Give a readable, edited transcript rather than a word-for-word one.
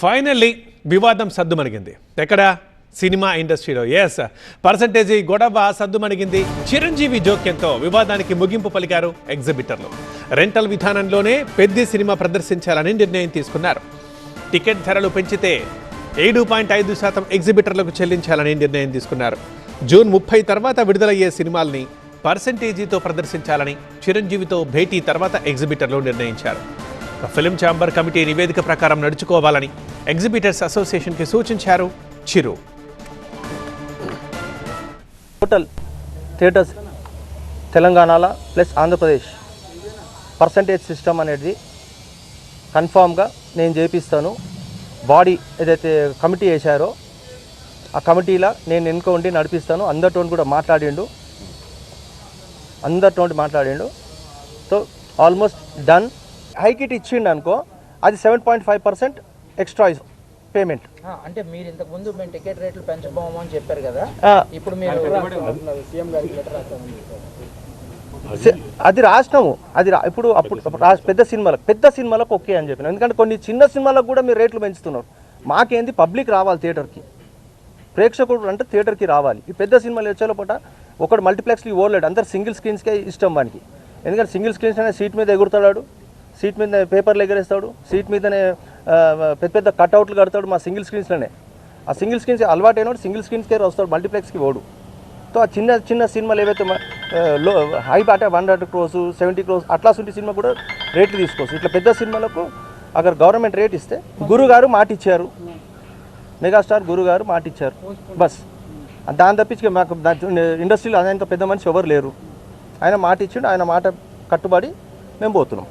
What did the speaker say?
Finally వివాదం సద్దుమణిగింది. ఎక్కడ? Cinema ఇండస్ట్రీలో. ఎస్, పర్సంటేజీ గొడవ సద్దుమణిగింది. చిరంజీవి జోక్యంతో వివాదానికి ముగింపు పలికారు ఎగ్జిబిటర్లు. రెంటల్ విధానంలోనే పెద్ద సినిమా ప్రదర్శించాలని నిర్ణయం తీసుకున్నారు. టికెట్ ధరలు పెంచితే 7.5% ఎగ్జిబిటర్లకు చెల్లించాలని నిర్ణయం తీసుకున్నారు. జూన్ 30 తర్వాత విడుదలయ్యే సినిమాల్ని పర్సంటేజీతో ప్రదర్శించాలని చిరంజీవితో భేటీ తర్వాత ఎగ్జిబిటర్లు నిర్ణయించారు. ఫిల్మ్ ఛాంబర్ కమిటీ నివేదిక ప్రకారం నడుచుకోవాలని ఎగ్జిబిటర్స్ అసోసియేషన్కి సూచించారు చిరు. టోటల్ థియేటర్స్ తెలంగాణలో ప్లస్ ఆంధ్రప్రదేశ్ పర్సంటేజ్ సిస్టమ్ అనేది కన్ఫామ్గా నేను చేపిస్తాను. బాడీ ఏదైతే కమిటీ వేశారో ఆ కమిటీలో నేను ఎన్నుకోండి నడిపిస్తాను. అందరితో కూడా మాట్లాడిండు. So almost done. హైకిట్ ఇచ్చిండు అనుకో, అది 7.5% ఎక్స్ట్రా పేమెంట్. అంటే మీరు ఇంతకు ముందు మేము టికెట్ రేట్లు పెంచబోము అని చెప్పారు కదా, ఇప్పుడు మీరు అది రాసినాము. అది ఇప్పుడు పెద్ద సినిమాలకు ఓకే అని చెప్పినాం. ఎందుకంటే కొన్ని చిన్న సినిమాలకు కూడా మీరు రేట్లు పెంచుతున్నారు. మాకేంది, పబ్లిక్ రావాలి థియేటర్కి, ప్రేక్షకుడు అంటే థియేటర్కి రావాలి. ఈ పెద్ద సినిమాలు వచ్చేలో పూట ఒకటి మల్టీప్లెక్స్కి ఓడలేడు, అందరు సింగిల్ స్క్రీన్స్కే ఇష్టం వానికి. ఎందుకంటే సింగిల్ స్క్రీన్స్ అనే సీట్ మీద ఎగురుతాడు, సీట్ మీద పేపర్లు ఎగరేస్తాడు, సీట్ మీదనే పెద్ద పెద్ద కట్అవుట్లు కడతాడు. మా సింగిల్ స్క్రీన్స్లోనే ఆ సింగిల్ స్క్రీన్స్ అలవాటు అయినాడు, సింగిల్ స్క్రీన్స్కే వస్తాడు, మల్టీప్లెక్స్కి ఓడు. సో ఆ చిన్న సినిమాలు ఏవైతే హై అంటే 100 crores 70 crores అట్లా సుంటి సినిమా కూడా రేట్లు తీసుకోవచ్చు. ఇట్లా పెద్ద సినిమాలకు అక్కడ గవర్నమెంట్ రేట్ ఇస్తే, గురుగారు మాట ఇచ్చారు, మెగాస్టార్ గురుగారు మాట ఇచ్చారు బస్. దాని తప్పించి మాకు ఇండస్ట్రీలో ఆయన పెద్ద మనిషి ఎవరు లేరు. ఆయన మాట ఇచ్చిండు, ఆయన మాట కట్టుబడి మేము పోతున్నాం.